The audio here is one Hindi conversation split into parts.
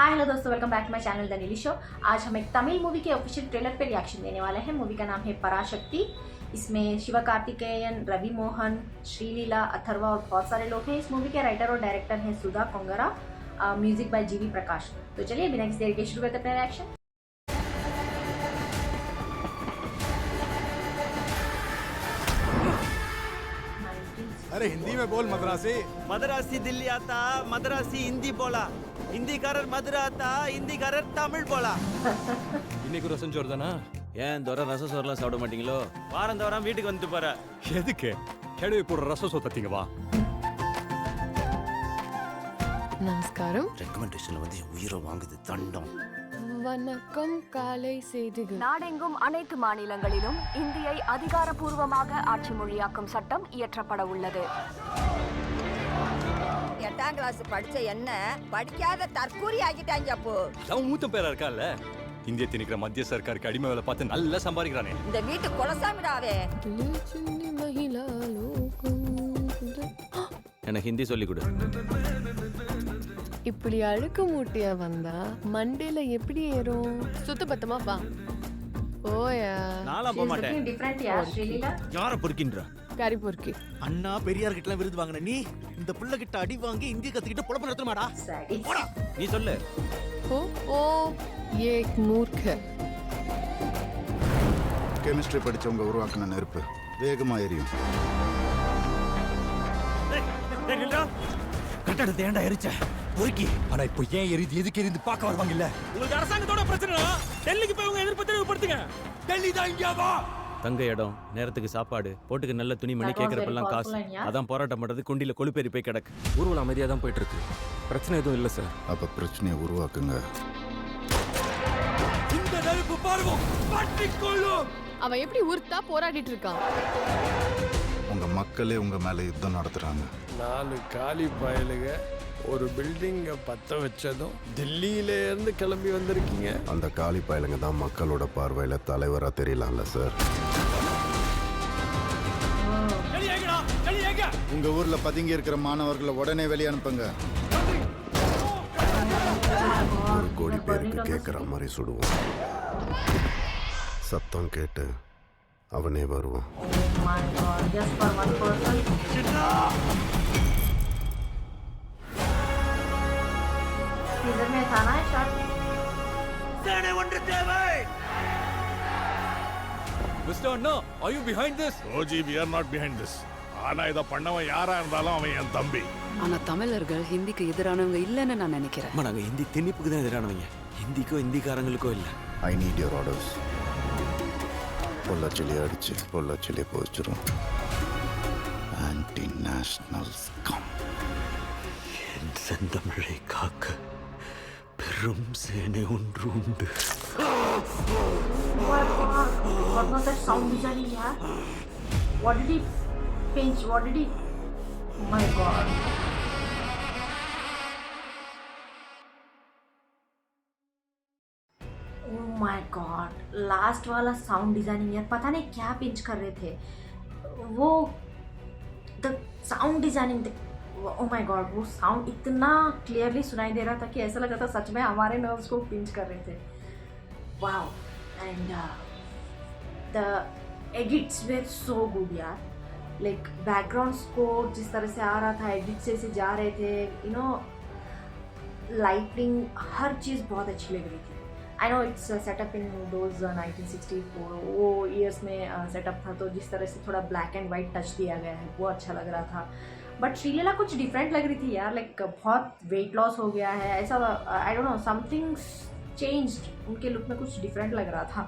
हाय हेलो दोस्तों, welcome back to my channel the Neeli show. आज हम एक तमिल मूवी के ऑफिशियल ट्रेलर पे रिएक्शन देने वाले हैं। मूवी का नाम है पराशक्ति। इसमें शिवकार्तिकेयन, रवि मोहन, श्रीलीला, अथर्वा और बहुत सारे लोग हैं। इस मूवी के राइटर और डायरेक्टर हैं सुधा कोंगरा। म्यूजिक बाय जीवी प्रकाश। तो चलिए बिना किसी देर के शुरू करते हैं अपना रिएक्शन। अरे हिंदी में बोल मद्रासी। मद्रासी दिल्ली आता, मद्रासी हिंदी बोला, हिंदीக்காரர் மதுரை आता, हिंदीக்காரர் தமிழ் போலா. இன்னைக்கு ரசம் சோறு தானா? ஏன் தோற ரச சோறுலாம் சாப்பிட மாட்டீங்களோ? வாரம் தோறும் வீட்டுக்கு வந்துட்டு போற. எதுக்கு? கேடுவி போடுற ரசம் சோறு தத்தீங்க வா. நமஸ்காரம். ரெக்கமெண்டேஷன்ல வந்து உயிரை வாங்குது தண்டம். வணக்கம். காலை செய்திகள். நாடெங்கும் அனைத்து மாநிலங்களிலும் இந்தியை அதிகாரப்பூர்வமாக ஆட்சி மொழியாக்கும் சட்டம் இயற்றப்பட உள்ளது. 8ஆம் கிளாஸ் படிச்ச என்ன படிக்காத தற்கூரி ஆகிட்டாங்க. அப்போ அவன் மூத்த பேரா இருக்கான்ல, இந்திய திணிக்கிற மத்திய சர்க்காருக்கு அடிமை வேலை பார்த்து நல்லா சம்பாதிக்கிறானே. இந்த வீட்டு குலசாமிடாவே. மகிழா லோகம். எனக்கு ஹிந்தி சொல்லி கொடு. இப்படி அழுக்கு மூட்டையா வந்தா மண்டையில எப்படி ஏறும்? சுத்த பத்தமா வா. ஓயா. நாலாம் போக மாட்டேன். டிஃபரெண்ட் யார் ஸ்ரீலீலா? யாரை பொறுக்கின்ற? கறி பொறுக்கி. அண்ணா பெரியார் கிட்ட விருது வாங்கின நீ இந்த புள்ள கிட்ட அடி வாங்கி இந்திய கத்துக்கிட்டு பொழப்பு நடத்துமாடா? சரி. நீ சொல்லு. ஓ ஏக் மூர்க்க. கெமிஸ்ட்ரி படிச்சவங்க உருவாக்கின நெருப்பு வேகமா எரியும். கட்டடத்தை ஏன்டா எரிச்ச? பொறுக்கி. ஆனா இப்போ ஏன் எரிது, எதுக்கு எரிந்து பார்க்க வருவாங்க இல்ல? உங்களுக்கு அரசாங்கத்தோட பிரச்சனை. டெல்லிக்கு போய் உங்க எதிர்ப்பு தெளிவுபடுத்துங்க. டெல்லி தான் இங்க வா. தங்க இடம், நேரத்துக்கு சாப்பாடு, போட்டுக்கு நல்ல துணிமணி, கேட்கறப்பெல்லாம் காசு. அதான் போராட்டம் பண்றது. குண்டில கொழுப்பேறி போய் கிடக்கு. ஊர்வலம் அமைதியா தான் போயிட்டு இருக்கு. பிரச்சனை எதுவும் இல்ல சார். அப்ப பிரச்சனையை உருவாக்குங்க. இந்த நெருப்பு பார்வோம் பற்றிக்கொள்ளும். அவன் எப்படி உருத்தா போராடிட்டு இருக்கான்? உங்க மக்களே உங்க மேல யுத்தம் நடத்துறாங்க. 4 காலி பயலுக ஒரு பில்டிங்க பத்த வச்சதும் தில்லியில இருந்து கிளம்பி வந்திருக்கீங்க. அந்த காலி பயலுங்க தான் மக்களோட பார்வையில தலைவரா தெரியலாம்ல சார். உங்க ஊர்ல பதுங்கி இருக்கிற மாணவர்களை உடனே வெளியே அனுப்புங்க. 1 கோடி பேருக்கு கேட்கிற மாதிரி சுடுவோம். சத்தம் கேட்டு அவனே வருவான். Oh my God, just for one person. Teaser में था ना शॉट? சேனை ஒன்று தேவை. Mister Anna, are you behind this? OG, we are not behind this. ஆனா இத பண்ணவன் யாரா இருந்தாலும் அவன் என் தம்பி. ஆனா தமிழர்கள் ஹிந்திக்கு எதிரானவங்க இல்லைன்னு நான் நினைக்கிறேன். நாங்க ஹிந்தி திணிப்புக்கு தான் எதிரானவங்க. ஹிந்திக்கோ ஹிந்திக்காரங்களுக்கோ இல்ல. I need your orders. பொள்ளாச்சிலே அடிச்சு பொள்ளாச்சிலே போச்சிரும். Anti national scum. என் செந்தமிழை காக்க பெரும் சேனை ஒன்று உண்டு. What was that sound design यार? What did he pinch? What did he? Oh my God. Oh my God. Last वाला साउंड डिजाइनिंग यार, पता नहीं क्या पिंच कर रहे थे वो। The sound designing, oh my God, वो साउंड इतना क्लियरली सुनाई दे रहा था कि ऐसा लग रहा था सच में हमारे नर्व्स को पिंच कर रहे थे। Wow. And the edits were so good यार। लाइक बैकग्राउंड स्कोर जिस तरह से आ रहा था, एडिट से जा रहे थे, यू नो, लाइटिंग, हर चीज़ बहुत अच्छी लग रही थी। I know it's setup in those 1964 वो ईयर्स में सेटअप था, तो जिस तरह से थोड़ा ब्लैक एंड वाइट टच दिया गया है वो अच्छा लग रहा था। बट श्रीलीला कुछ डिफरेंट लग रही थी यार। लाइक बहुत वेट लॉस हो गया है ऐसा, I don't know, something changed. उनके लुक में कुछ डिफरेंट लग रहा था।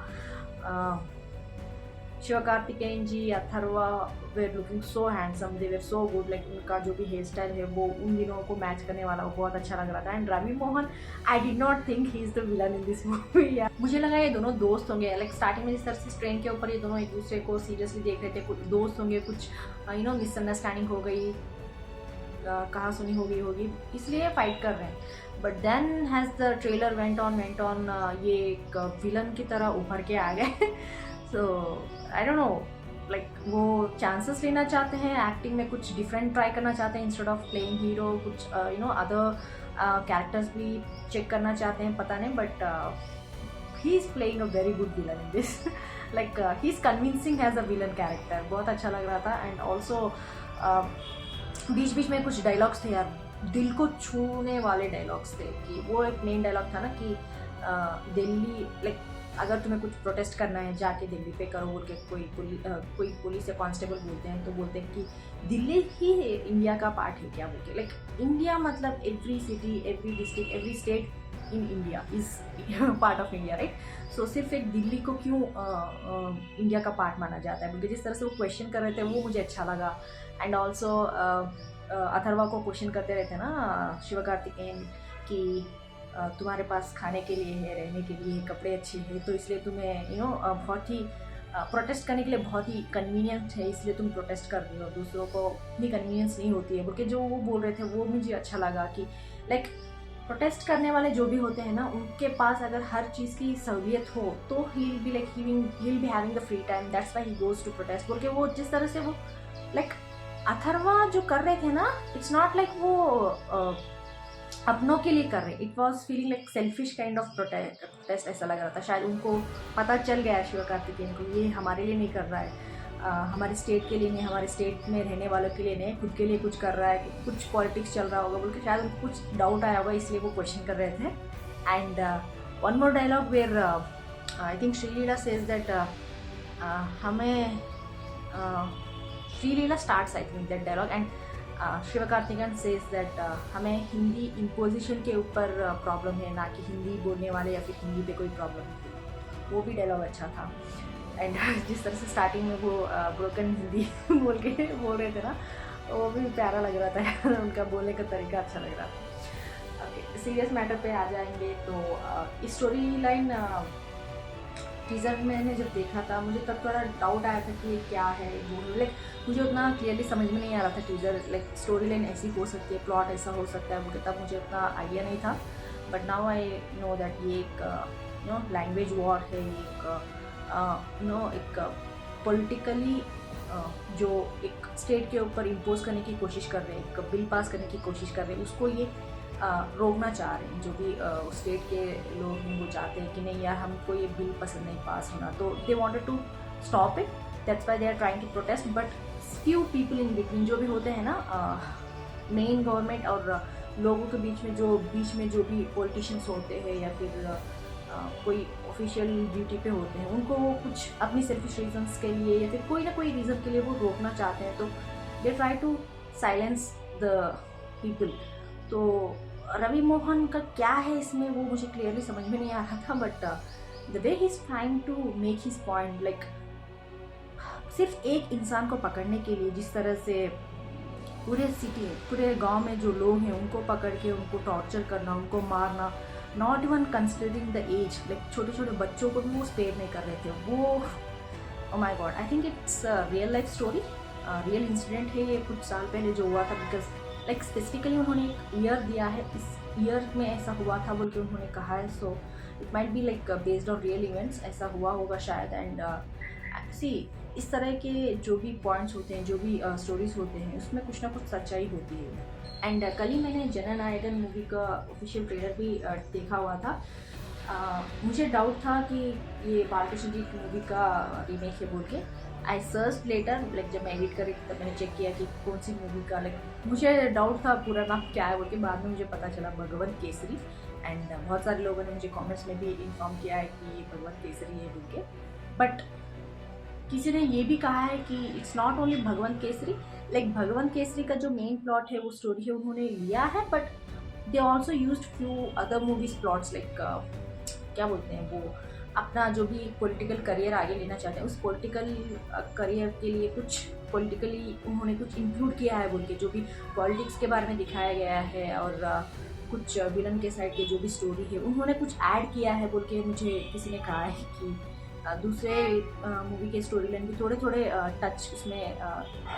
Sivakarthikeyan ji, Atharvaa were looking so handsome, they were so good. Like उनका जो भी हेयर स्टाइल है वो उन दिनों को मैच करने वाला, वो बहुत अच्छा लग रहा था। And Ravi Mohan, I did not think he is the villain in this movie यार। मुझे लगा ये दोनों दोस्त होंगे। लाइक स्टार्टिंग में जिस तरह से ट्रेन के ऊपर ये दोनों एक दूसरे को सीरियसली देख रहे थे, कुछ दोस्त होंगे, कुछ यू नो मिसअंडरस्टैंडिंग हो गई, कहा सुनी होगी, इसलिए फाइट कर रहे हैं। But then has the trailer went on ये एक विलन की तरह उभर के आ गए। So I don't know, like वो चांसेस लेना चाहते हैं एक्टिंग में, कुछ डिफरेंट ट्राई करना चाहते हैं इंस्टेड ऑफ प्लेइंग हीरो, कुछ अदर कैरेक्टर्स भी चेक करना चाहते हैं, पता नहीं, but he is playing a very good villain in this, like he is convincing as a villain character, बहुत अच्छा लग रहा था। एंड ऑल्सो बीच बीच में कुछ डायलॉग्स थे यार, दिल को छूने वाले डायलॉग्स थे, कि वो एक मेन डायलॉग था ना कि दिल्ली, लाइक अगर तुम्हें कुछ प्रोटेस्ट करना है जाके दिल्ली पे करो बोल के कोई पुलिस या कांस्टेबल बोलते हैं, तो बोलते हैं कि दिल्ली ही इंडिया का पार्ट है क्या बोल के, लाइक इंडिया मतलब every city, every district, every state in India is part of India, right. So सिर्फ एक दिल्ली को क्यों इंडिया का पार्ट माना जाता है, क्योंकि जिस तरह से वो क्वेश्चन कर रहे थे वो मुझे अच्छा लगा। एंड ऑल्सो अथर्वा को क्वेश्चन करते रहते ना शिवकार्तिकेयन कि तुम्हारे पास खाने के लिए है, रहने के लिए कपड़े अच्छे हैं, तो इसलिए तुम्हें बहुत ही प्रोटेस्ट करने के लिए बहुत ही कन्वीनियंट है, इसलिए तुम प्रोटेस्ट कर रही हो, दूसरों को इतनी कन्वीनियंस नहीं होती है, क्योंकि जो वो बोल रहे थे वो मुझे अच्छा लगा कि लाइक प्रोटेस्ट करने वाले जो भी होते हैं ना, उनके पास अगर हर चीज़ की सहूलियत हो तो he will be like he will be having the free time, that's why he goes to protest बोल के, वो जिस तरह से वो लाइक अथर्वा जो कर रहे थे ना, इट्स नॉट लाइक वो अपनों के लिए कर रहे, it was feeling like selfish kind of protest ऐसा लग रहा था। शायद उनको पता चल गया है शिवकार्तिकेयन को, ये हमारे लिए नहीं कर रहा है, हमारे स्टेट के लिए नहीं, हमारे स्टेट में रहने वालों के लिए नहीं, खुद के लिए कुछ कर रहा है, कुछ पॉलिटिक्स चल रहा होगा बोल के शायद उनको कुछ डाउट आया होगा, इसलिए वो क्वेश्चन कर रहे थे। And one more dialogue where I think Sreeleela says that हमें Sreeleela starts I think that dialogue, and Sivakarthikeyan says that हमें हिंदी इम्पोजिशन के ऊपर प्रॉब्लम है, ना कि हिंदी बोलने वाले या फिर हिंदी पे कोई प्रॉब्लम है। वो भी डायलॉग अच्छा था। एंड जिस तरह से स्टार्टिंग में वो ब्रोकन हिंदी बोल रहे थे ना, वो भी प्यारा लग रहा था यार, उनका बोलने का तरीका अच्छा लग रहा था। ओके, सीरियस मैटर पे आ जाएंगे तो स्टोरी लाइन टीज़र मैंने जब देखा था मुझे तब थोड़ा डाउट आया था कि ये क्या है, वो लाइक मुझे उतना क्लियरली समझ में नहीं आ रहा था टीज़र, लाइक स्टोरी लाइन ऐसी हो सकती है, प्लॉट ऐसा हो सकता है, मुझे तब मुझे उतना आइडिया नहीं था। But now I know that ये एक लैंग्वेज वॉर है, एक पॉलिटिकली जो एक स्टेट के ऊपर इम्पोज करने की कोशिश कर रहे हैं, एक बिल पास करने की कोशिश कर रहे हैं, उसको ये रोकना चाह रहे हैं। जो भी स्टेट के लोग हैं वो चाहते हैं कि नहीं यार हमको ये बिल पसंद नहीं पास होना, तो they wanted to stop it, that's why they are trying to protest. But few people in between, जो भी होते हैं ना मेन गवर्नमेंट और लोगों के बीच में जो भी पॉलिटिशियंस होते हैं या फिर कोई ऑफिशियल ड्यूटी पे होते हैं, उनको वो कुछ अपनी सेल्फिश रीजंस के लिए या फिर कोई ना कोई रीज़न के लिए वो रोकना चाहते हैं, तो they try to silence the people. तो रवि मोहन का क्या है इसमें वो मुझे क्लियरली समझ में नहीं आ रहा था, but the way he is trying to make his point, like सिर्फ एक इंसान को पकड़ने के लिए जिस तरह से पूरे गांव में जो लोग हैं उनको पकड़ के उनको टॉर्चर करना, उनको मारना, not even considering the age, like छोटे छोटे बच्चों को भी वो स्पेयर नहीं कर रहे थे। वो oh my God, I think it's real life story, real incident है ये, कुछ साल पहले जो हुआ था, बिकॉज लाइक स्पेसिफिकली उन्होंने एक ईयर दिया है, इस ईयर में ऐसा हुआ था बोल के उन्होंने कहा है, so it might be like based on real events, ऐसा हुआ होगा शायद। एंड सी इस तरह के जो भी पॉइंट्स होते हैं, जो भी स्टोरीज होते हैं, उसमें कुछ ना कुछ सच्चाई होती है। एंड कल ही मैंने जननायकन मूवी का ऑफिशियल ट्रेलर भी देखा हुआ था। मुझे डाउट था कि ये बालकृष्ण जी की मूवी का रीमेक है बोल के। आई सर्च लेटर, लाइक जब मैं एडिट करी तब मैंने चेक किया कि कौन सी मूवी का, लाइक मुझे डाउट था पूरा नाम क्या है बोल के, बाद में मुझे पता चला भगवंत केसरी। एंड बहुत सारे लोगों ने मुझे कमेंट्स में भी इन्फॉर्म किया है कि ये भगवंत केसरी है बोल के, बट किसी ने ये भी कहा है कि it's not only Bhagavanth Kesari, like Bhagavanth Kesari का जो मेन प्लॉट है वो स्टोरी है उन्होंने लिया है, but they also used few other movies plots, like क्या बोलते हैं वो, अपना जो भी पॉलिटिकल करियर आगे लेना चाहते हैं उस पॉलिटिकल करियर के लिए कुछ पॉलिटिकली उन्होंने कुछ इंक्लूड किया है बोल के, जो भी पॉलिटिक्स के बारे में दिखाया गया है और कुछ विलन के साइड के जो भी स्टोरी है उन्होंने कुछ ऐड किया है बोल के मुझे किसी ने कहा है कि दूसरे मूवी के स्टोरी लाइन भी थोड़े थोड़े टच उसमें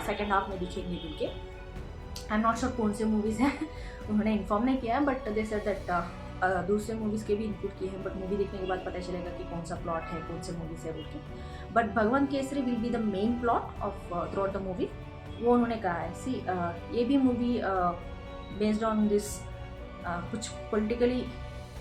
सेकेंड हाफ में दिखेंगे बोल के। आई एम नॉट श्योर कौन से मूवीज़ हैं उन्होंने इन्फॉर्म नहीं किया, बट दे सेड दैट दूसरे मूवीज़ के भी इंक्लूड किए हैं, बट मूवी देखने के बाद पता चलेगा कि कौन सा प्लॉट है, कौन से मूवी से बोल के। बट भगवान Kesari will be the main plot of through out the movie, वो उन्होंने कहा है। सी ये भी मूवी बेस्ड ऑन दिस कुछ पॉलिटिकली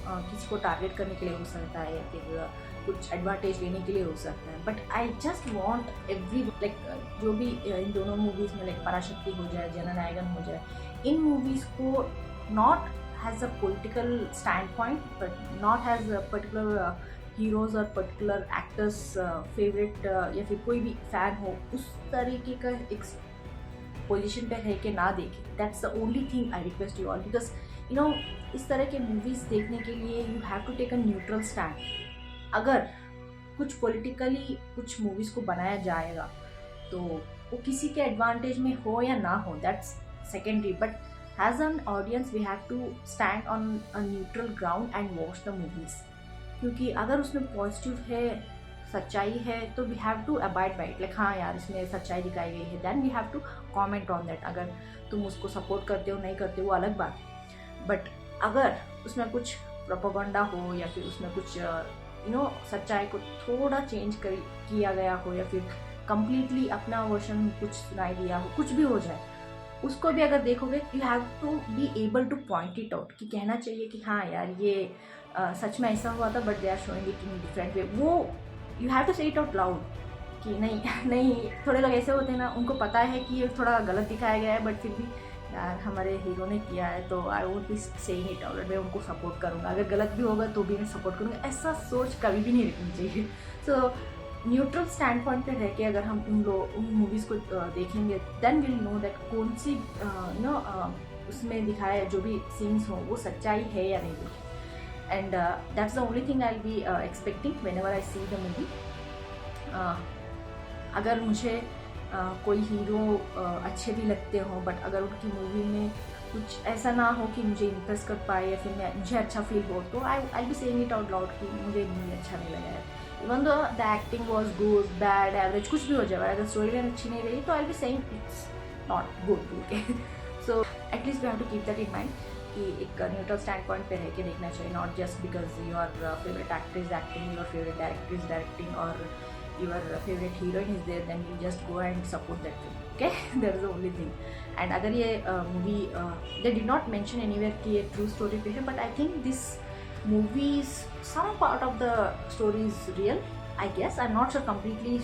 किसी को टारगेट करने के लिए हो सकता है, या फिर कुछ एडवांटेज लेने के लिए हो सकता है। But I just want every like जो भी इन दोनों मूवीज़ में लाइक पराशक्ति हो जाए, जननायकन हो जाए, इन मूवीज़ को not has a political stand point, but not has a particular heroes और पर्टिकुलर एक्टर्स फेवरेट या फिर कोई भी फैन हो उस तरीके का एक पोजीशन पे रह के ना देखें। That's the only thing I request you all, because you know इस तरह के मूवीज़ देखने के लिए you have to take a neutral stand. अगर कुछ पॉलिटिकली कुछ मूवीज़ को बनाया जाएगा तो वो किसी के एडवांटेज में हो या ना हो, that's secondary, but as an audience we have to stand on a neutral ground and watch the movies. क्योंकि अगर उसमें पॉजिटिव है, सच्चाई है, तो we have to abide by it, like हाँ यार इसमें सच्चाई दिखाई गई है, then we have to comment on that. अगर तुम उसको सपोर्ट करते हो नहीं करते हो वो अलग बात है, बट अगर उसमें कुछ प्रोपेगेंडा हो या फिर उसमें कुछ सच्चाई को थोड़ा चेंज किया गया हो या फिर कंप्लीटली अपना वर्जन कुछ सुनाई दिया हो, कुछ भी हो जाए, उसको भी अगर देखोगे you have to be able to point it out, कि कहना चाहिए कि हाँ यार ये सच में ऐसा हुआ था but they are showing it in different way. वो you have to say it out loud कि नहीं थोड़े लोग ऐसे होते हैं ना, उनको पता है कि ये थोड़ा गलत दिखाया गया है, बट फिर भी यार हमारे हीरो ने किया है तो I would be saying it out, मैं उनको सपोर्ट करूँगा, अगर गलत भी होगा तो भी मैं सपोर्ट करूँगा। ऐसा सोच कभी भी नहीं रखनी चाहिए। सो न्यूट्रल स्टैंड पॉइंट पे रह के अगर हम उन मूवीज़ को देखेंगे, देन विल नो दैट कौन सी उसमें दिखाया जो भी सीन्स हो वो सच्चाई है या नहीं। And that's the only thing I will be expecting when ever I see the movie. अगर मुझे कोई हीरो अच्छे भी लगते हों, बट अगर उनकी मूवी में कुछ ऐसा ना हो कि मुझे इम्प्रेस कर पाए या फिर मुझे अच्छा फील हो, तो I be saying it out loud कि मुझे मूवी अच्छा नहीं लगा है। Even though the acting was good, bad, average, कुछ भी हो जाए, अगर स्टोरी लाइन अच्छी नहीं रही तो I be saying it's not good. Okay, so at least we have to keep that in mind कि एक न्यूट्रल स्टैंड पॉइंट पे रह के देखना चाहिए, not just because your favourite actor is acting, your favourite director is directing, और your favorite heroine is there, then you just go and support that film. Okay, that is the only thing. And अगर ये movie they did not mention anywhere कि ये true story पे है, but I think this movie is some part of the story is real. I guess I'm not sure completely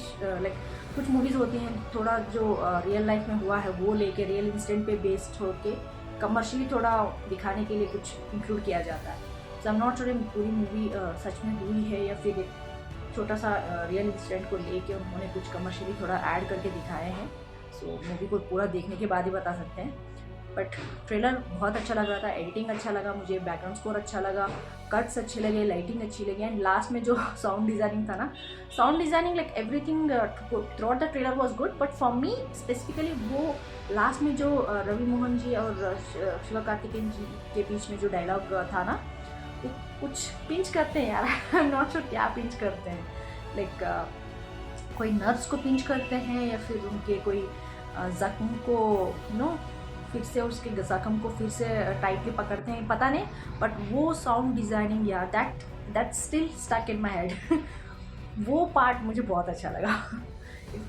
like कुछ movies होती हैं थोड़ा जो real life में हुआ है वो लेके real incident पे based होके commercially थोड़ा दिखाने के लिए कुछ include किया जाता है। So I'm not sure पूरी movie सच में हुई है या फिर छोटा सा रियल इंसिडेंट को लेके उन्होंने कुछ कमर्शियली थोड़ा ऐड करके दिखाए हैं। सो मूवी को पूरा देखने के बाद ही बता सकते हैं। बट ट्रेलर बहुत अच्छा लग रहा था, एडिटिंग अच्छा लगा मुझे, बैकग्राउंड स्कोर अच्छा लगा, कट्स अच्छे लगे, लाइटिंग अच्छी लगी, एंड लास्ट में जो साउंड डिज़ाइनिंग था ना, sound designing like everything through out the trailer was good, but for me specifically वो लास्ट में जो रवि मोहन जी और शिवकार्तिकेयन जी के बीच में जो डायलॉग था ना, कुछ पिंच करते हैं यार। आई एम नॉट श्योर क्या पिंच करते हैं, लाइक कोई नर्व्स को पिंच करते हैं या फिर उनके कोई जख्म को फिर से उसके जख्म को फिर से टाइटली पकड़ते हैं, पता नहीं, बट वो साउंड डिज़ाइनिंग यार that still stuck in my head. वो पार्ट मुझे बहुत अच्छा लगा।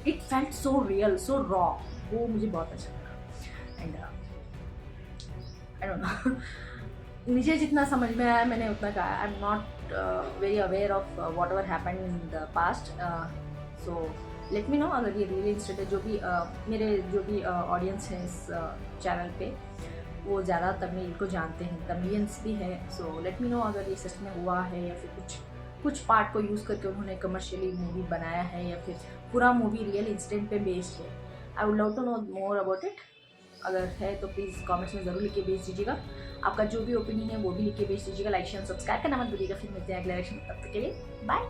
It felt so real, so raw, वो मुझे बहुत अच्छा लगा। एंड आई डोंट नो, मुझे जितना समझ में आया मैंने उतना कहा। I am not very aware of what ever happen in the past, so let me know अगर ये रियल इंसिडेंट है। जो भी मेरे जो भी ऑडियंस हैं इस चैनल पे वो ज़्यादा तमिल को जानते हैं, तमिलियंस भी हैं, सो लेट मी नो अगर ये सच में हुआ है या फिर कुछ पार्ट को यूज़ करके उन्होंने कमर्शियली मूवी बनाया है या फिर पूरा मूवी रियल इंसिडेंट पे बेस्ड है। I would love to know more about it. अगर है तो प्लीज़ कमेंट्स में ज़रूर लिख के भेज दीजिएगा। आपका जो भी ओपिनियन है वो भी लिख के भेज दीजिएगा। लाइक शेयर सब्सक्राइब करना मत भूलिएगा। फिर मिलते हैं अगले इलेक्शन, तब तक के लिए बाय।